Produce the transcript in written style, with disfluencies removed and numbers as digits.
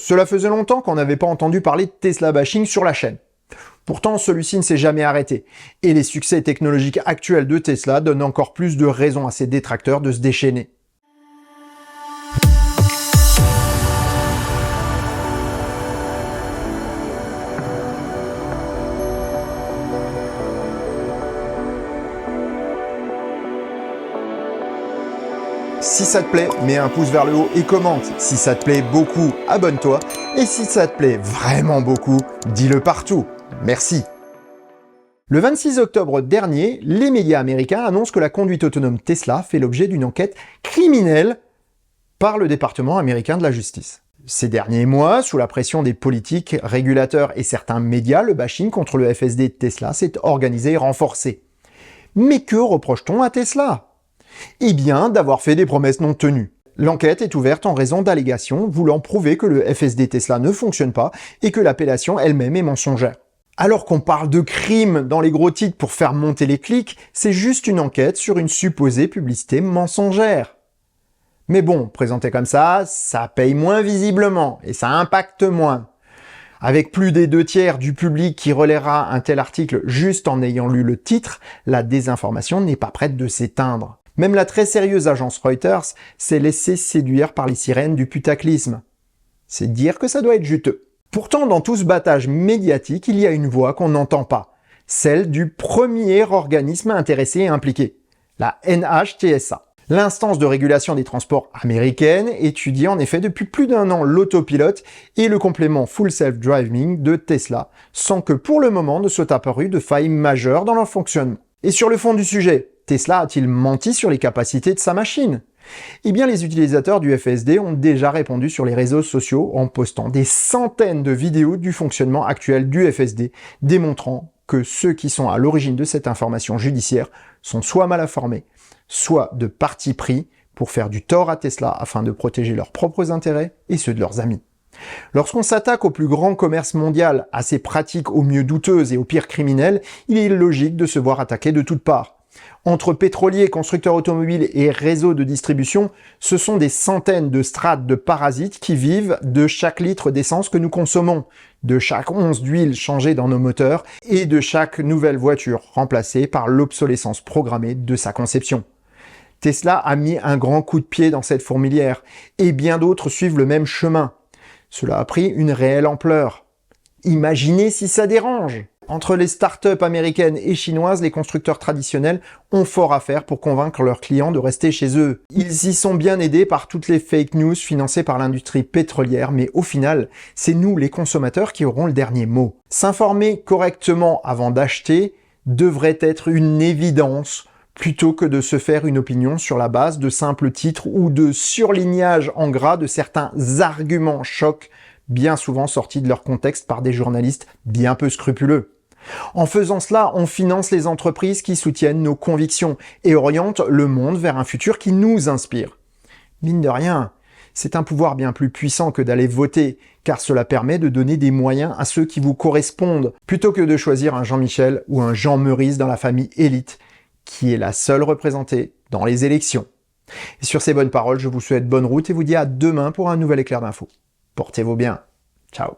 cela faisait longtemps qu'on n'avait pas entendu parler de Tesla bashing sur la chaîne. Pourtant, celui-ci ne s'est jamais arrêté, et les succès technologiques actuels de Tesla donnent encore plus de raisons à ses détracteurs de se déchaîner. Si ça te plaît, mets un pouce vers le haut et commente. Si ça te plaît beaucoup, abonne-toi. Et si ça te plaît vraiment beaucoup, dis-le partout. Merci. Le 26 octobre dernier, les médias américains annoncent que la conduite autonome Tesla fait l'objet d'une enquête criminelle par le département américain de la justice. Ces derniers mois, sous la pression des politiques, régulateurs et certains médias, le bashing contre le FSD de Tesla s'est organisé et renforcé. Mais que reproche-t-on à Tesla ? Eh bien, d'avoir fait des promesses non tenues. L'enquête est ouverte en raison d'allégations voulant prouver que le FSD Tesla ne fonctionne pas et que l'appellation elle-même est mensongère. Alors qu'on parle de crime dans les gros titres pour faire monter les clics, c'est juste une enquête sur une supposée publicité mensongère. Mais bon, présenté comme ça paye moins visiblement et ça impacte moins. Avec plus des 2/3 du public qui relaiera un tel article juste en ayant lu le titre, la désinformation n'est pas prête de s'éteindre. Même la très sérieuse agence Reuters s'est laissée séduire par les sirènes du putaclisme. C'est dire que ça doit être juteux. Pourtant, dans tout ce battage médiatique, il y a une voix qu'on n'entend pas. Celle du premier organisme intéressé et impliqué. La NHTSA. L'instance de régulation des transports américaine étudie en effet depuis plus d'1 an l'autopilote et le complément Full Self-Driving de Tesla, sans que pour le moment ne soit apparu de failles majeures dans leur fonctionnement. Et sur le fond du sujet, Tesla a-t-il menti sur les capacités de sa machine ? Eh bien, les utilisateurs du FSD ont déjà répondu sur les réseaux sociaux en postant des centaines de vidéos du fonctionnement actuel du FSD, démontrant que ceux qui sont à l'origine de cette information judiciaire sont soit mal informés, soit de parti pris pour faire du tort à Tesla afin de protéger leurs propres intérêts et ceux de leurs amis. Lorsqu'on s'attaque au plus grand commerce mondial, à ses pratiques au mieux douteuses et au pire criminelles, il est logique de se voir attaquer de toutes parts. Entre pétroliers, constructeurs automobiles et réseaux de distribution, ce sont des centaines de strates de parasites qui vivent de chaque litre d'essence que nous consommons, de chaque once d'huile changée dans nos moteurs et de chaque nouvelle voiture remplacée par l'obsolescence programmée de sa conception. Tesla a mis un grand coup de pied dans cette fourmilière et bien d'autres suivent le même chemin. Cela a pris une réelle ampleur. Imaginez si ça dérange! Entre les startups américaines et chinoises, les constructeurs traditionnels ont fort à faire pour convaincre leurs clients de rester chez eux. Ils y sont bien aidés par toutes les fake news financées par l'industrie pétrolière, mais au final, c'est nous, les consommateurs, qui aurons le dernier mot. S'informer correctement avant d'acheter devrait être une évidence, plutôt que de se faire une opinion sur la base de simples titres ou de surlignage en gras de certains arguments chocs, bien souvent sortis de leur contexte par des journalistes bien peu scrupuleux. En faisant cela, on finance les entreprises qui soutiennent nos convictions et orientent le monde vers un futur qui nous inspire. Mine de rien, c'est un pouvoir bien plus puissant que d'aller voter, car cela permet de donner des moyens à ceux qui vous correspondent, plutôt que de choisir un Jean-Michel ou un Jean Meurice dans la famille élite, qui est la seule représentée dans les élections. Et sur ces bonnes paroles, je vous souhaite bonne route et vous dis à demain pour un nouvel éclair d'infos. Portez-vous bien. Ciao.